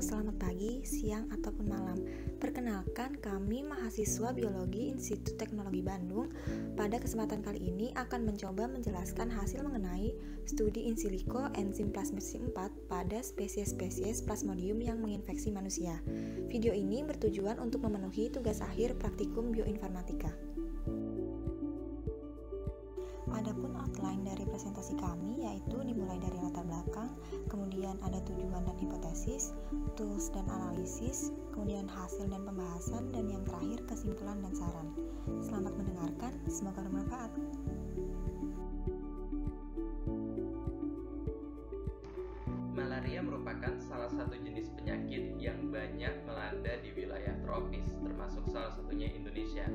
selamat pagi, siang, ataupun malam. Perkenalkan, kami mahasiswa Biologi Institut Teknologi Bandung. Pada kesempatan kali ini akan mencoba menjelaskan hasil mengenai studi in silico enzim plasmidsin 4 pada spesies-spesies Plasmodium yang menginfeksi manusia. Video ini bertujuan untuk memenuhi tugas akhir praktikum bioinformatika. Adapun outline dari presentasi kami yaitu dimulai dari latar belakang, kemudian ada tujuan dan hipotesis, tools dan analisis, kemudian hasil dan pembahasan, dan yang terakhir kesimpulan dan saran. Selamat mendengarkan, semoga bermanfaat. Malaria merupakan salah satu jenis penyakit yang banyak melanda di wilayah tropis, termasuk salah satunya Indonesia.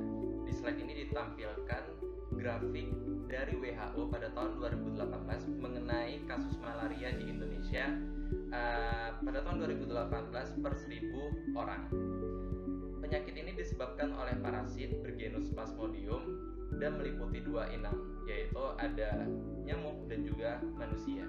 Di slide ini ditampilkan grafik dari WHO pada tahun 2018 mengenai kasus malaria di Indonesia pada tahun 2018 per 1000 orang. Penyakit ini disebabkan oleh parasit bergenus Plasmodium dan meliputi dua inang, yaitu ada nyamuk dan juga manusia.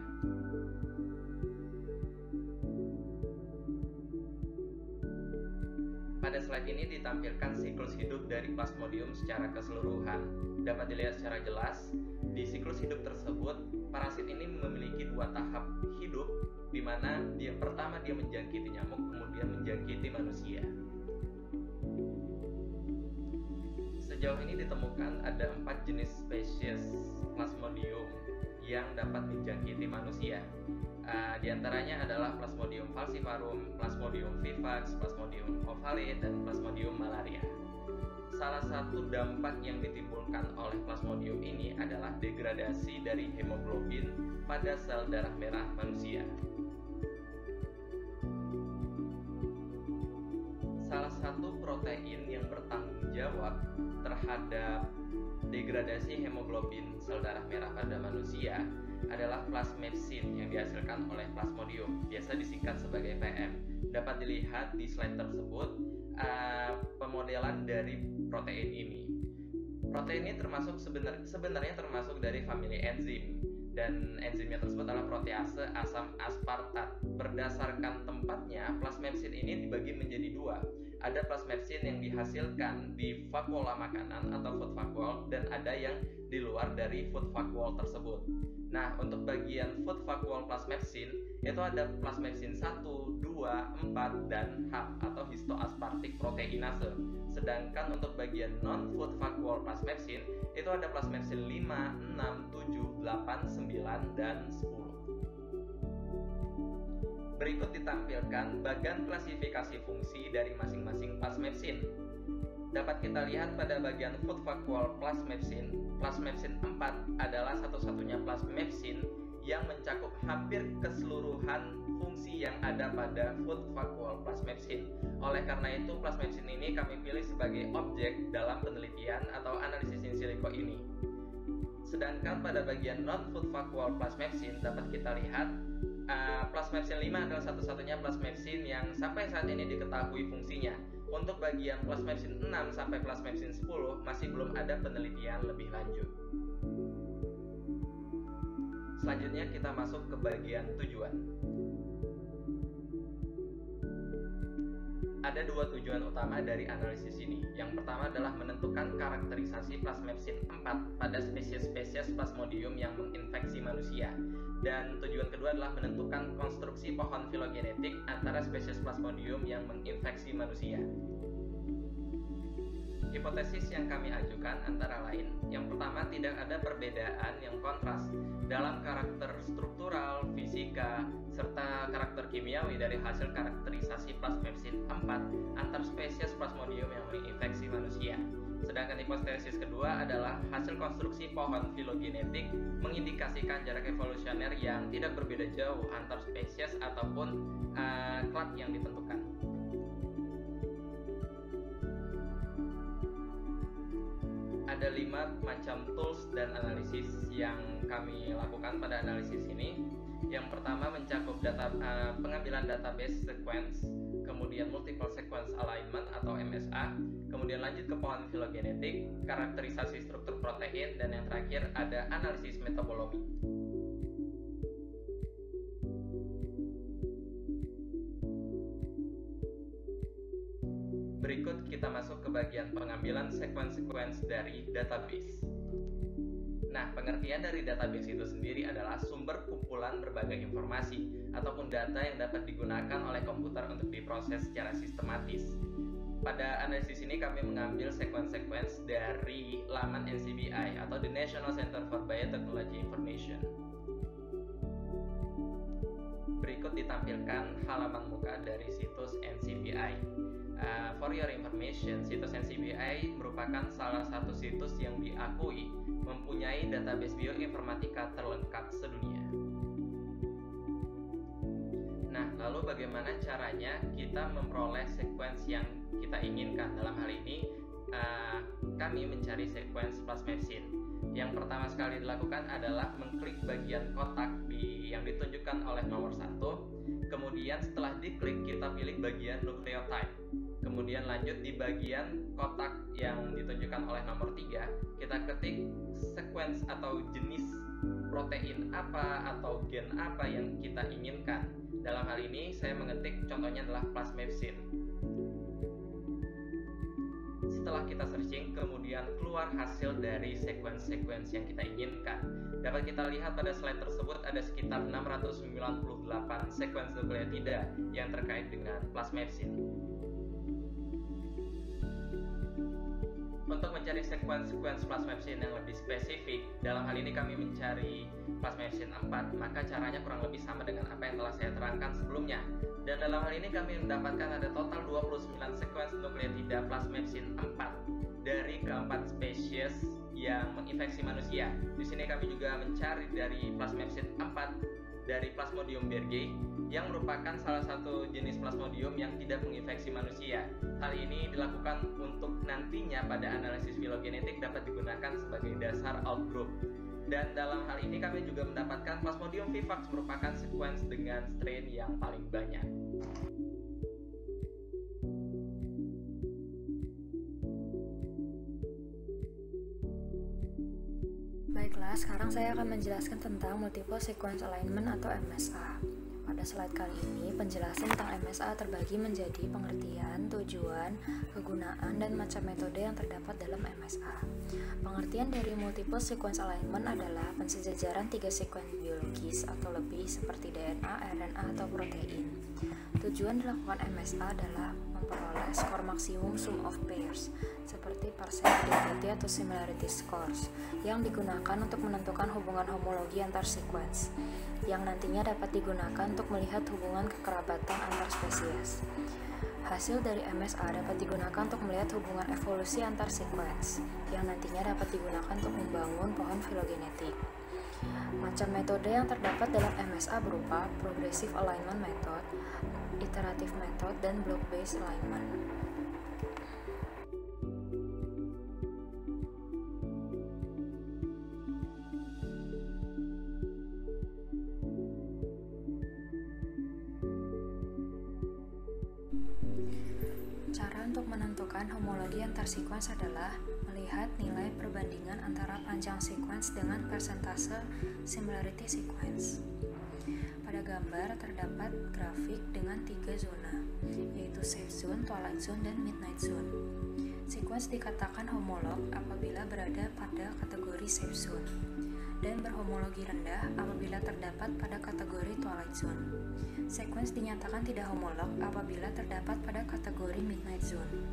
Pada slide ini ditampilkan siklus hidup dari Plasmodium secara keseluruhan. Dapat dilihat secara jelas, di siklus hidup tersebut, parasit ini memiliki dua tahap hidup, di mana pertama dia menjangkiti nyamuk, kemudian menjangkiti manusia. Sejauh ini ditemukan ada 4 jenis spesies Plasmodium yang dapat menjangkiti manusia. Di antaranya adalah Plasmodium falciparum, Plasmodium vivax, Plasmodium ovale, dan Plasmodium malaria. Salah satu dampak yang ditimbulkan oleh Plasmodium ini adalah degradasi dari hemoglobin pada sel darah merah manusia. Salah satu protein yang bertanggung jawab terhadap degradasi hemoglobin sel darah merah pada manusia adalah plasmepsin yang dihasilkan oleh Plasmodium, biasa disingkat sebagai PM. Dapat dilihat di slide tersebut pemodelan dari protein ini. Protein ini sebenarnya termasuk dari famili enzim, dan enzimnya tersebut adalah protease asam aspartat. Berdasarkan tempatnya, plasmepsin ini dibagi menjadi dua. Ada plasmepsin yang dihasilkan di vakuola makanan atau food vacuole, dan ada yang di luar dari food vacuole tersebut. Nah, untuk bagian food vacuole plasmepsin itu ada plasmepsin 1, 2, 4, dan H atau histoaspartic proteinase. Sedangkan untuk bagian non-food vacuole plasmepsin itu ada plasmepsin 5, 6, 7, 8, 9, dan 10. Berikut ditampilkan bagian klasifikasi fungsi dari masing-masing plasmepsin. Dapat kita lihat pada bagian food vacuole plasmepsin, plasmepsin 4 adalah satu-satunya plasmepsin yang mencakup hampir keseluruhan fungsi yang ada pada food vacuole plasmepsin. Oleh karena itu, plasmepsin ini kami pilih sebagai objek dalam penelitian atau analisis in silico ini. Sedangkan pada bagian non-food vacuole plasmepsin dapat kita lihat plasmepsin 5 adalah satu-satunya plasmepsin yang sampai saat ini diketahui fungsinya. Untuk bagian plasmepsin 6 sampai plasmepsin 10 masih belum ada penelitian lebih lanjut. Selanjutnya kita masuk ke bagian tujuan. Ada dua tujuan utama dari analisis ini. Yang pertama adalah menentukan karakterisasi plasmepsin 4 pada spesies-spesies Plasmodium yang menginfeksi manusia. Dan tujuan kedua adalah menentukan konstruksi pohon filogenetik antara spesies Plasmodium yang menginfeksi manusia. Hipotesis yang kami ajukan antara lain, yang pertama, tidak ada perbedaan yang kontras dalam karakter struktural, fisika, serta karakter kimiawi dari hasil karakterisasi plasmepsin 4 antar spesies Plasmodium yang menginfeksi manusia. Sedangkan hipotesis kedua adalah hasil konstruksi pohon filogenetik mengindikasikan jarak evolusioner yang tidak berbeda jauh antar spesies ataupun klad yang ditentukan. Ada 5 macam tools dan analisis yang kami lakukan pada analisis ini. Yang pertama mencakup pengambilan database sequence, kemudian multiple sequence alignment atau MSA, kemudian lanjut ke pohon filogenetik, karakterisasi struktur protein, dan yang terakhir ada analisis metabolomi. kita masuk ke bagian pengambilan sequence dari database. Nah, pengertian dari database itu sendiri adalah sumber kumpulan berbagai informasi ataupun data yang dapat digunakan oleh komputer untuk diproses secara sistematis. Pada analisis ini kami mengambil sequence dari laman NCBI atau the National Center for Biotechnology Information. Berikut ditampilkan halaman muka dari situs NCBI. For your information, situs NCBI merupakan salah satu situs yang diakui mempunyai database bioinformatika terlengkap sedunia. Nah, lalu bagaimana caranya kita memperoleh sequence yang kita inginkan? Dalam hal ini, kami mencari sequence plasmapsin. Yang pertama sekali dilakukan adalah mengklik bagian kotak yang ditunjukkan oleh nomor 1. Kemudian setelah diklik, kita pilih bagian nucleotide. Kemudian lanjut di bagian kotak yang ditunjukkan oleh nomor 3, kita ketik sequence atau jenis protein apa atau gen apa yang kita inginkan. Dalam hal ini saya mengetik contohnya adalah plasmapsin. Setelah kita searching, kemudian keluar hasil dari sequence yang kita inginkan. Dapat kita lihat pada slide tersebut ada sekitar 698 sequence nukleotida yang terkait dengan plasmapsin. Untuk mencari sequence plasmapsin yang lebih spesifik, dalam hal ini kami mencari plasmapsin 4, maka caranya kurang lebih sama dengan apa yang telah saya terangkan sebelumnya. Dan dalam hal ini kami mendapatkan ada total 29 sequence nukleotida plasmapsin 4 dari keempat spesies yang menginfeksi manusia. Di sini kami juga mencari dari plasmapsin 4 dari Plasmodium berghei yang merupakan salah satu jenis plasmodium yang tidak menginfeksi manusia. Hal ini dilakukan untuk nantinya pada analisis filogenetik dapat digunakan sebagai dasar outgroup. Dan dalam hal ini kami juga mendapatkan Plasmodium vivax merupakan sequence dengan strain yang paling banyak. Baiklah, sekarang saya akan menjelaskan tentang multiple sequence alignment atau MSA. Pada slide kali ini, penjelasan tentang MSA terbagi menjadi pengertian, tujuan, kegunaan, dan macam metode yang terdapat dalam MSA. Pengertian dari multiple sequence alignment adalah pensejajaran 3 sequence biologis atau lebih seperti DNA, RNA, atau protein. Tujuan dilakukan MSA adalah memperoleh skor maksimum sum of pairs seperti partial identity atau similarity scores yang digunakan untuk menentukan hubungan homologi antar sequence yang nantinya dapat digunakan untuk melihat hubungan kekerabatan antar spesies. Hasil dari MSA dapat digunakan untuk melihat hubungan evolusi antar sequence yang nantinya dapat digunakan untuk membangun pohon filogenetik. Macam metode yang terdapat dalam MSA berupa progressive alignment method, iterative method, dan block-based alignment. Cara untuk menentukan homologi antar sequence adalah melihat nilai perbandingan antara panjang sequence dengan persentase similarity sequence. Pada gambar terdapat grafik dengan 3 zona, yaitu safe zone, twilight zone, dan midnight zone. Sequence dikatakan homolog apabila berada pada kategori safe zone, dan berhomologi rendah apabila terdapat pada kategori twilight zone. Sequence dinyatakan tidak homolog apabila terdapat pada kategori midnight zone.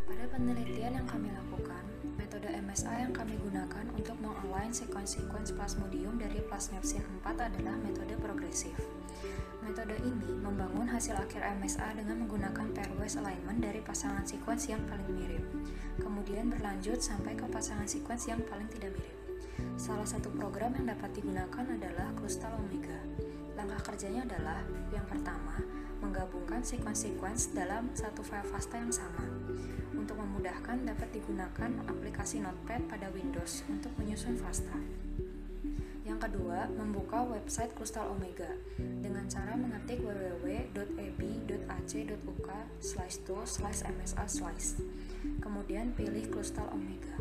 Pada penelitian yang kami lakukan, metode MSA yang kami gunakan untuk mengalign sequence plasmodium dari plasmapsin 4 adalah metode progresif. Metode ini membangun hasil akhir MSA dengan menggunakan pairwise alignment dari pasangan sequence yang paling mirip, kemudian berlanjut sampai ke pasangan sequence yang paling tidak mirip. Salah satu program yang dapat digunakan adalah Crystal Omega. Langkah kerjanya adalah, yang pertama, menggabungkan sequence dalam satu file FASTA yang sama. Untuk memudahkan, dapat digunakan aplikasi Notepad pada Windows untuk menyusun FASTA. Yang kedua, membuka website Crystal Omega dengan cara mengetik www.eb.ac.uk/tool/msa/. Kemudian pilih Crystal Omega.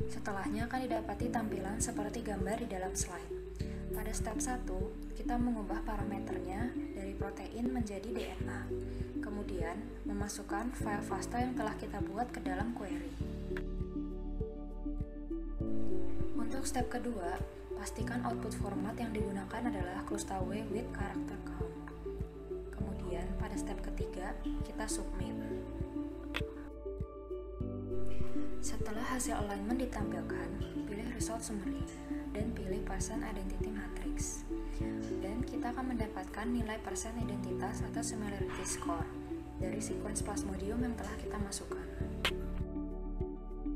Setelahnya akan didapati tampilan seperti gambar di dalam slide. Pada step 1, kita mengubah parameternya dari protein menjadi DNA. Kemudian, memasukkan file FASTA yang telah kita buat ke dalam query. Untuk step kedua, pastikan output format yang digunakan adalah ClustaW with character count. Kemudian, pada step ketiga, kita submit. Setelah hasil alignment ditampilkan, pilih result summary dan pilih person identity matrix. Dan kita akan mendapatkan nilai persen identitas atau similarity score dari sequence plasmodium yang telah kita masukkan.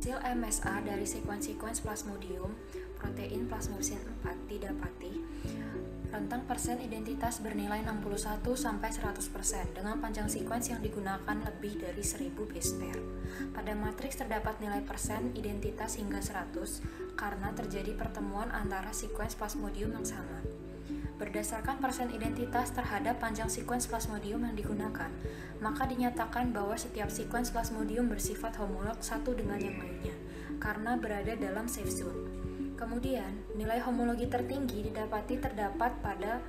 Hasil MSA dari sequence plasmodium protein plasmopsin 4 didapati rentang persen identitas bernilai 61-100% dengan panjang sequence yang digunakan lebih dari 1000 base pair. Pada matriks terdapat nilai persen identitas hingga 100 karena terjadi pertemuan antara sequence plasmodium yang sama. Berdasarkan persen identitas terhadap panjang sequence plasmodium yang digunakan, maka dinyatakan bahwa setiap sequence plasmodium bersifat homolog satu dengan yang lainnya karena berada dalam safe zone. Kemudian, nilai homologi tertinggi didapati terdapat pada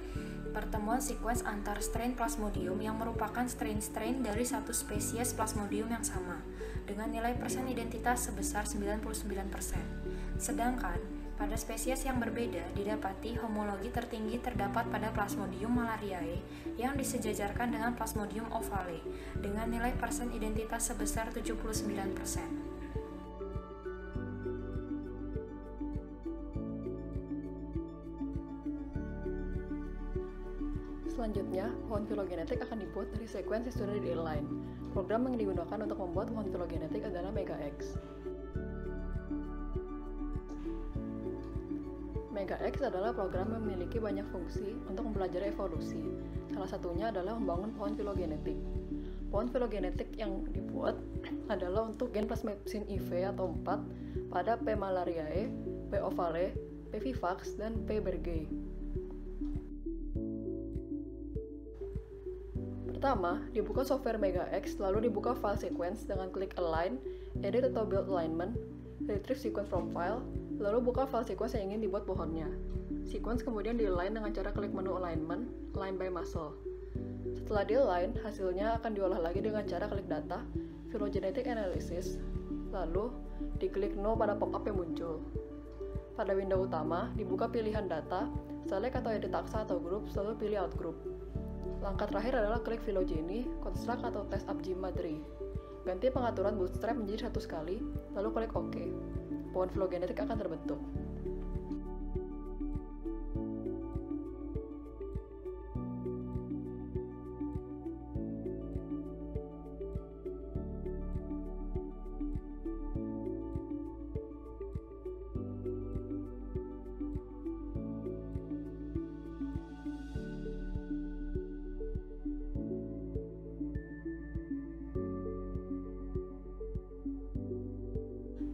pertemuan sequence antar strain plasmodium yang merupakan strain-strain dari satu spesies plasmodium yang sama, dengan nilai persen identitas sebesar 99%. Sedangkan, pada spesies yang berbeda didapati homologi tertinggi terdapat pada Plasmodium malariae yang disejajarkan dengan Plasmodium ovale dengan nilai persen identitas sebesar 79%. Selanjutnya, pohon filogenetik akan dibuat dari sequence yang sudah di-align. Program yang digunakan untuk membuat pohon filogenetik adalah MegaX. MegaX adalah program yang memiliki banyak fungsi untuk mempelajari evolusi. Salah satunya adalah membangun pohon filogenetik. Pohon filogenetik yang dibuat adalah untuk gen plasmopsin IV atau 4 pada P. malariae, P. ovale, P. vivax, dan P. berghei. Pertama, dibuka software MegaX, lalu dibuka file sequence dengan klik Align, Edit atau Build Alignment, Retrieve Sequence from File, lalu buka file sequence yang ingin dibuat pohonnya. Sequence kemudian di-align dengan cara klik menu Alignment, Align by Muscle. Setelah di-align, hasilnya akan diolah lagi dengan cara klik Data, Phylogenetic Analysis, lalu diklik No pada pop-up yang muncul. Pada window utama, dibuka pilihan data, select atau edit taksa atau group, lalu pilih Outgroup. Langkah terakhir adalah klik Phylogeny, Construct atau Test Upgima Tree. Ganti pengaturan bootstrap menjadi 1 kali, lalu klik OK. Pohon filogenetik akan terbentuk.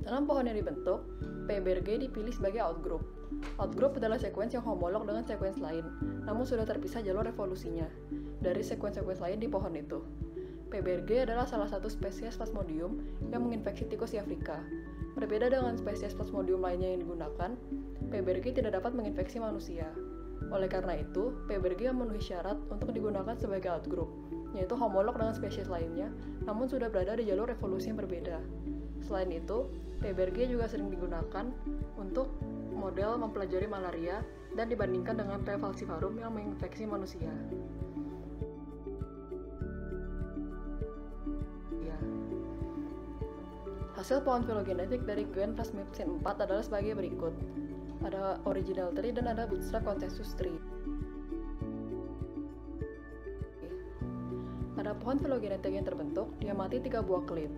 Dalam pohon yang dibentuk, P. berghei dipilih sebagai outgroup. Outgroup adalah sequence yang homolog dengan sequence lain, namun sudah terpisah jalur evolusinya dari sequence-sequence lain di pohon itu. P. berghei adalah salah satu spesies Plasmodium yang menginfeksi tikus di Afrika. Berbeda dengan spesies Plasmodium lainnya yang digunakan, P. berghei tidak dapat menginfeksi manusia. Oleh karena itu, P. berghei memenuhi syarat untuk digunakan sebagai outgroup, yaitu homolog dengan spesies lainnya, namun sudah berada di jalur evolusi yang berbeda. Selain itu, P. berghei juga sering digunakan untuk model mempelajari malaria dan dibandingkan dengan P. falciparum yang menginfeksi manusia. Hasil pohon filogenetik dari gen plasmopsin 4 adalah sebagai berikut. Ada original tree dan ada bootstrap consensus tree. Pada pohon filogenetik yang terbentuk, diamati 3 buah klit.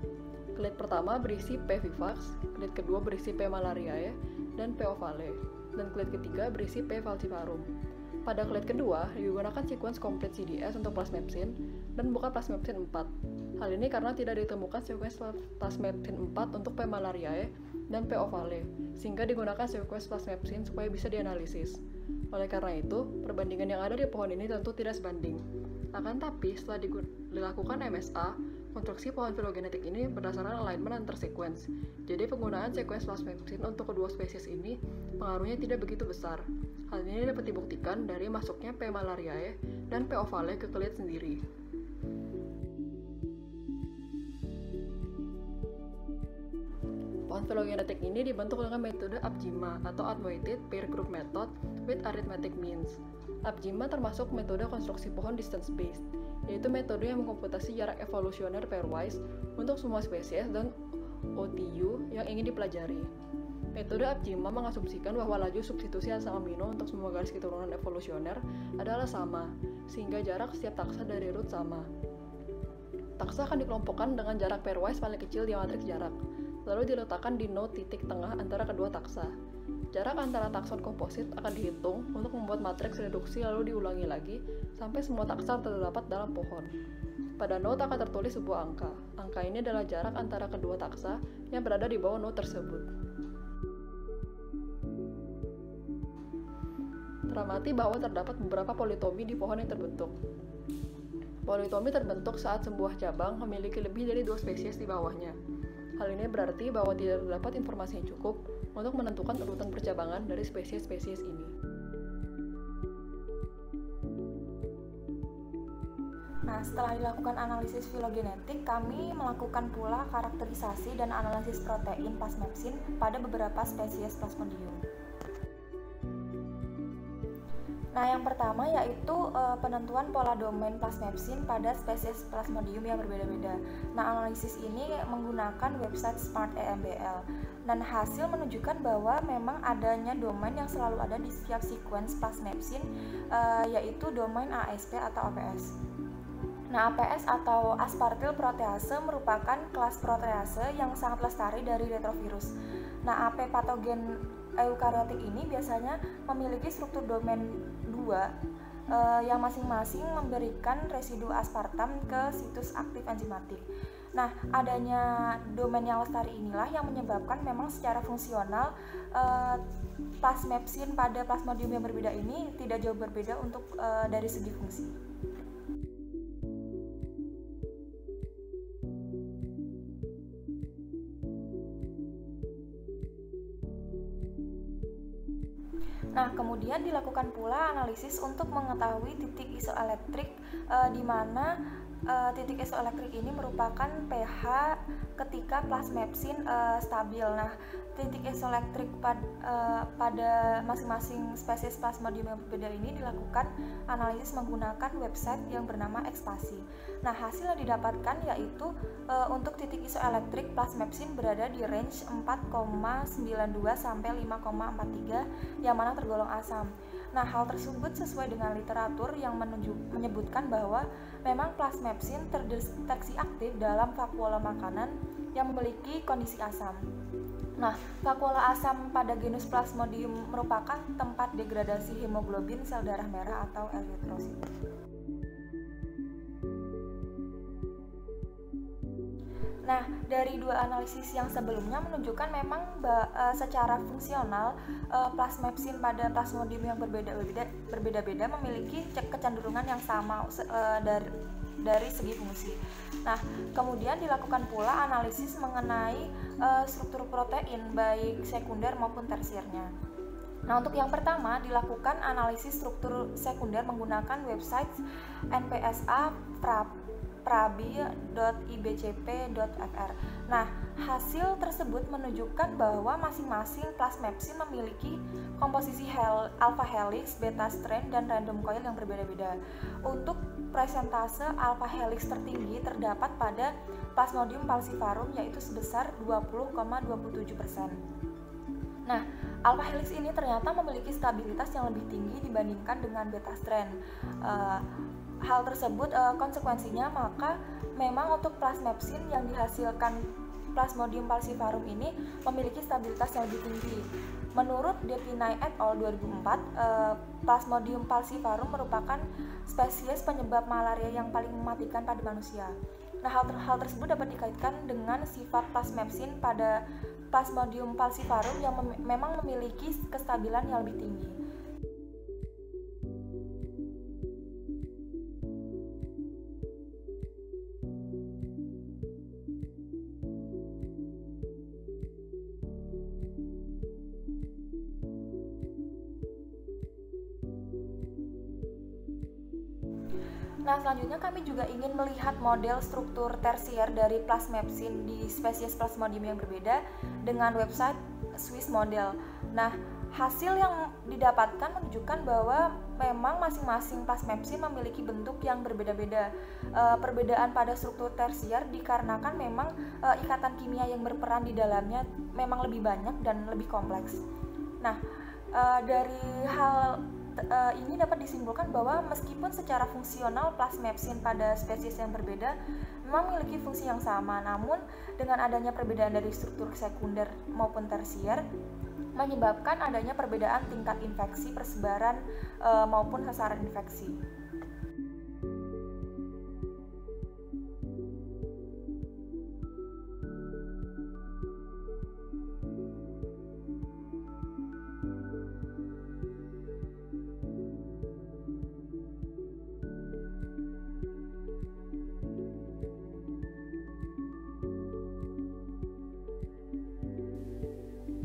Klit pertama berisi P. vivax, klit kedua berisi P. malariae, dan P. ovale, dan klit ketiga berisi P. falciparum. Pada klit kedua, digunakan sequence complete CDS untuk plasmopsin dan bukan plasmopsin 4. Hal ini karena tidak ditemukan sequence plasmopsin 4 untuk P. malariae dan P. ovale, sehingga digunakan sequence plasmopsin supaya bisa dianalisis. Oleh karena itu, perbandingan yang ada di pohon ini tentu tidak sebanding. Akan tapi, setelah dilakukan MSA, Konstruksi pohon filogenetik ini berdasarkan alignment antar sequence. Jadi penggunaan sequence plasmapsin untuk kedua spesies ini pengaruhnya tidak begitu besar. Hal ini dapat dibuktikan dari masuknya P. malariae dan P. ovale ke kulit sendiri. Pohon filogenetik ini dibentuk dengan metode APGMA atau Automated Pair Group Method with Arithmetic Means. APGMA termasuk metode konstruksi pohon distance-based, yaitu metode yang mengkomputasi jarak evolusioner pairwise untuk semua spesies dan OTU yang ingin dipelajari. Metode APGMA mengasumsikan bahwa laju substitusi asam amino untuk semua garis keturunan evolusioner adalah sama, sehingga jarak setiap taksa dari root sama. Taksa akan dikelompokkan dengan jarak pairwise paling kecil di matriks jarak, lalu diletakkan di node titik tengah antara kedua taksa. Jarak antara takson komposit akan dihitung untuk membuat matriks reduksi lalu diulangi lagi sampai semua taksa terdapat dalam pohon. Pada node akan tertulis sebuah angka. Angka ini adalah jarak antara kedua taksa yang berada di bawah node tersebut. Teramati bahwa terdapat beberapa politomi di pohon yang terbentuk. Politomi terbentuk saat sebuah cabang memiliki lebih dari 2 spesies di bawahnya. Hal ini berarti bahwa tidak terdapat informasi yang cukup untuk menentukan urutan percabangan dari spesies-spesies ini. Nah, setelah dilakukan analisis filogenetik, kami melakukan pula karakterisasi dan analisis protein plasmapsin pada beberapa spesies Plasmodium. Nah, yang pertama yaitu penentuan pola domain plasmapsin pada spesies Plasmodium yang berbeda-beda. Nah, analisis ini menggunakan website SmartEMBL dan hasil menunjukkan bahwa memang adanya domain yang selalu ada di setiap sequence plasmapsin, yaitu domain ASP atau APS. Nah, APS atau aspartyl protease merupakan kelas protease yang sangat lestari dari retrovirus. Nah, AP patogen eukariotik ini biasanya memiliki struktur domain 2 yang masing-masing memberikan residu aspartam ke situs aktif enzimatik. Nah, adanya domain yang lestari inilah yang menyebabkan memang secara fungsional plasmapsin pada Plasmodium yang berbeda ini tidak jauh berbeda untuk dari segi fungsi. Nah, kemudian dilakukan pula analisis untuk mengetahui titik isoelektrik di mana titik isoelektrik ini merupakan pH ketika plasmapsin stabil. Nah, titik isoelektrik pada masing-masing spesies Plasmodium yang berbeda ini dilakukan analisis menggunakan website yang bernama Expasi. Nah, hasil yang didapatkan yaitu untuk titik isoelektrik plasmapsin berada di range 4,92 sampai 5,43 yang mana tergolong asam. Nah, hal tersebut sesuai dengan literatur yang menyebutkan bahwa memang plasmapsin terdeteksi aktif dalam vakuola makanan yang memiliki kondisi asam. Nah, vakuola asam pada genus Plasmodium merupakan tempat degradasi hemoglobin sel darah merah atau eritrosit. Nah, dari dua analisis yang sebelumnya menunjukkan memang secara fungsional plasmapsin pada Plasmodium yang berbeda-beda memiliki kecenderungan yang sama dari segi fungsi. Nah, kemudian dilakukan pula analisis mengenai struktur protein baik sekunder maupun tersiernya. Nah, untuk yang pertama dilakukan analisis struktur sekunder menggunakan website npsa prabi.ibcp.fr. Nah, hasil tersebut menunjukkan bahwa masing-masing plasmapsin memiliki komposisi alpha helix, beta strand, dan random coil yang berbeda-beda. Untuk presentase alpha helix tertinggi terdapat pada Plasmodium falciparum yaitu sebesar 20,27%. Nah, alpha helix ini ternyata memiliki stabilitas yang lebih tinggi dibandingkan dengan beta strand. Hal tersebut konsekuensinya maka memang untuk plasmapsin yang dihasilkan Plasmodium falciparum ini memiliki stabilitas yang lebih tinggi. Menurut Depinay et al. 2004, Plasmodium falciparum merupakan spesies penyebab malaria yang paling mematikan pada manusia. Nah, hal tersebut dapat dikaitkan dengan sifat plasmapsin pada Plasmodium falciparum yang memang memiliki kestabilan yang lebih tinggi. Nah, selanjutnya kami juga ingin melihat model struktur tersier dari plasmepsin di spesies Plasmodium yang berbeda dengan website Swiss Model. Nah, hasil yang didapatkan menunjukkan bahwa memang masing-masing plasmepsin memiliki bentuk yang berbeda-beda. Perbedaan pada struktur tersier dikarenakan memang ikatan kimia yang berperan di dalamnya memang lebih banyak dan lebih kompleks. Nah, dari hal ini dapat disimpulkan bahwa meskipun secara fungsional plasmepsin pada spesies yang berbeda memang memiliki fungsi yang sama, namun dengan adanya perbedaan dari struktur sekunder maupun tersier menyebabkan adanya perbedaan tingkat infeksi, persebaran maupun sasaran infeksi.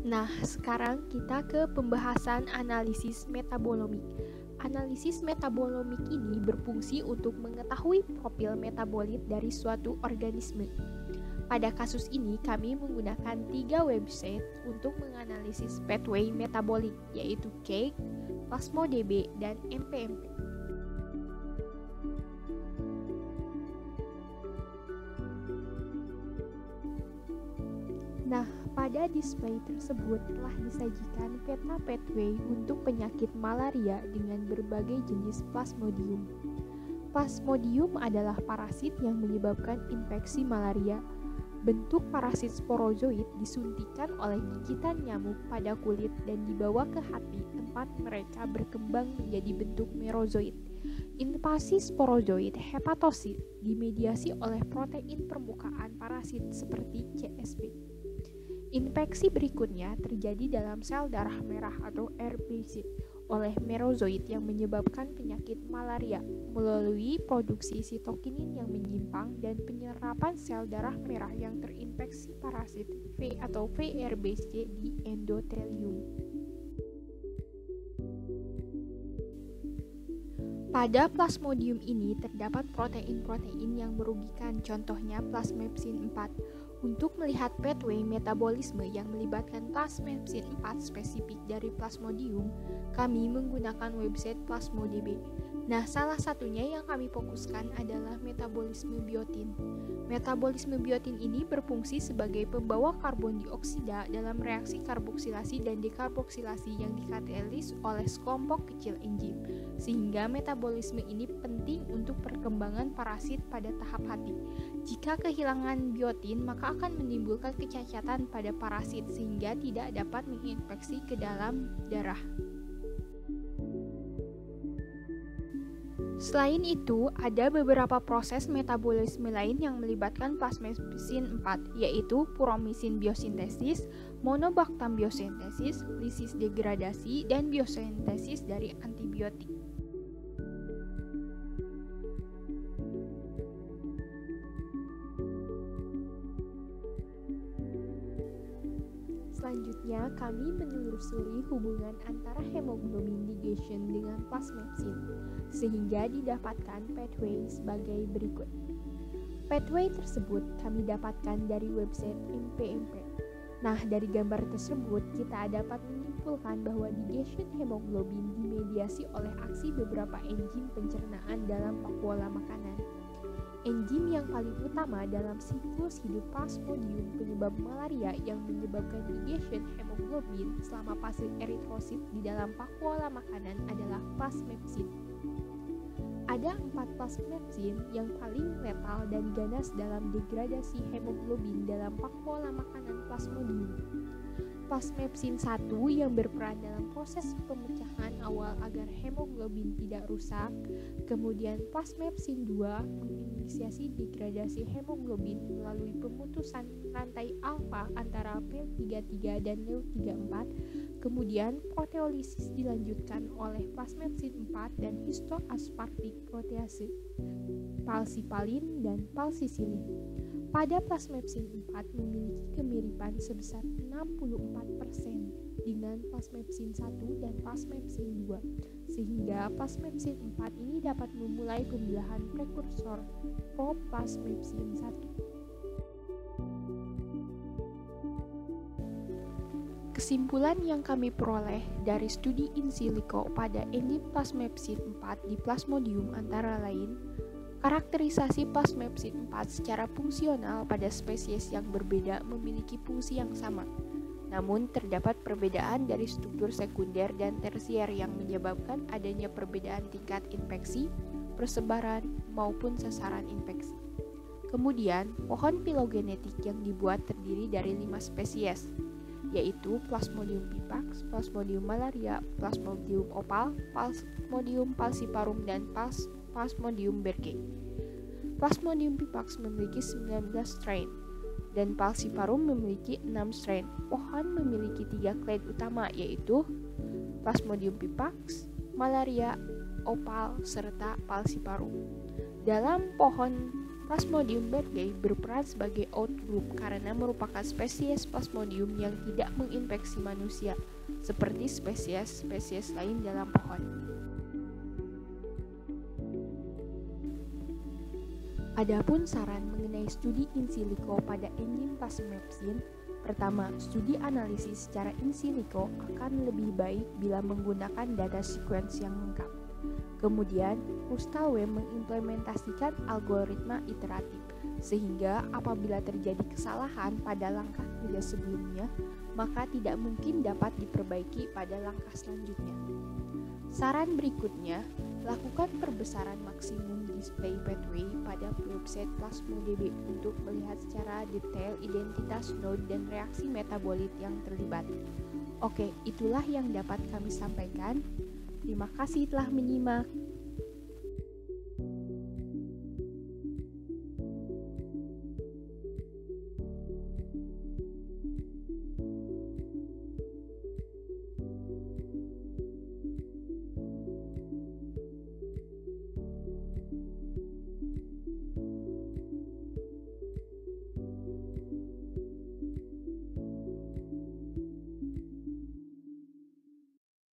Nah, sekarang kita ke pembahasan analisis metabolomik. Analisis metabolomik ini berfungsi untuk mengetahui profil metabolit dari suatu organisme. Pada kasus ini, kami menggunakan 3 website untuk menganalisis pathway metabolik, yaitu Cake, PlasmoDB, dan MPMP. Nah, pada display tersebut telah disajikan peta pathway untuk penyakit malaria dengan berbagai jenis Plasmodium. Plasmodium adalah parasit yang menyebabkan infeksi malaria. Bentuk parasit sporozoid disuntikan oleh gigitan nyamuk pada kulit dan dibawa ke hati tempat mereka berkembang menjadi bentuk merozoid. Invasi sporozoid hepatosit dimediasi oleh protein permukaan parasit seperti CSP. Infeksi berikutnya terjadi dalam sel darah merah atau RBC oleh merozoid yang menyebabkan penyakit malaria melalui produksi sitokinin yang menyimpang dan penyerapan sel darah merah yang terinfeksi parasit V atau VRBC di endotelium. Pada Plasmodium ini terdapat protein-protein yang merugikan, contohnya plasmepsin 4. Untuk melihat pathway metabolisme yang melibatkan plasmepsin 4 spesifik dari Plasmodium, kami menggunakan website PlasmoDB. Nah, salah satunya yang kami fokuskan adalah metabolisme biotin. Metabolisme biotin ini berfungsi sebagai pembawa karbon dioksida dalam reaksi karboksilasi dan dekarboksilasi yang dikatalis oleh sekelompok kecil enzim, sehingga metabolisme ini penting untuk perkembangan parasit pada tahap hati. Jika kehilangan biotin, maka akan menimbulkan kecacatan pada parasit sehingga tidak dapat menginfeksi ke dalam darah. Selain itu, ada beberapa proses metabolisme lain yang melibatkan plasmepsin 4, yaitu puromisin biosintesis, monobaktam biosintesis, lisis degradasi, dan biosintesis dari antibiotik. Selanjutnya, kami menelusuri hubungan antara hemoglobin ligation dengan plasmepsin, sehingga didapatkan pathway sebagai berikut. Pathway tersebut kami dapatkan dari website MPMP. Nah, dari gambar tersebut, kita dapat menyimpulkan bahwa ligation hemoglobin dimediasi oleh aksi beberapa enzim pencernaan dalam vakuola makanan. Enzim yang paling utama dalam siklus hidup Plasmodium penyebab malaria yang menyebabkan ligation hemoglobin selama fase eritrosit di dalam vakuola makanan adalah plasmepsin. Ada 4 plasmepsin yang paling letal dan ganas dalam degradasi hemoglobin dalam vakuola makanan Plasmodium. Plasmepsin 1 yang berperan dalam proses pemecahan awal agar hemoglobin tidak rusak, kemudian plasmepsin 2 menginisiasi degradasi hemoglobin melalui pemutusan rantai alfa antara PL33 dan LEU34, kemudian proteolisis dilanjutkan oleh plasmepsin 4 dan histoaspartik protease, palsipalin dan palsisilin. Pada plasmepsin 4 memiliki kemiripan sebesar 64%. dengan plasmepsin 1 dan plasmepsin 2, sehingga plasmepsin 4 ini dapat memulai pembelahan prekursor proplasmepsin 1. Kesimpulan yang kami peroleh dari studi in silico pada enzim plasmepsin 4 di Plasmodium antara lain, karakterisasi plasmepsin 4 secara fungsional pada spesies yang berbeda memiliki fungsi yang sama. Namun terdapat perbedaan dari struktur sekunder dan tersier yang menyebabkan adanya perbedaan tingkat infeksi, persebaran, maupun sasaran infeksi. Kemudian, pohon filogenetik yang dibuat terdiri dari 5 spesies, yaitu Plasmodium pipax, Plasmodium malaria, Plasmodium opal, Plasmodium falciparum, dan Plasmodium bergei. Plasmodium pipax memiliki 19 strain, dan Falciparum memiliki 6 strain. Pohon memiliki 3 clade utama, yaitu Plasmodium pipax, malaria, opal, serta Falciparum. Dalam pohon Plasmodium bergei berperan sebagai outgroup karena merupakan spesies Plasmodium yang tidak menginfeksi manusia, seperti spesies-spesies lain dalam pohon. Adapun saran mengenai studi in silico pada enzim plasmepsin, pertama, studi analisis secara in silico akan lebih baik bila menggunakan data sequence yang lengkap. Kemudian, Mustawe mengimplementasikan algoritma iteratif, sehingga apabila terjadi kesalahan pada langkah kerja sebelumnya, maka tidak mungkin dapat diperbaiki pada langkah selanjutnya. Saran berikutnya, lakukan perbesaran maksimum display pathway pada website PlasmoDB untuk melihat secara detail identitas node dan reaksi metabolit yang terlibat. Oke, itulah yang dapat kami sampaikan. Terima kasih telah menyimak.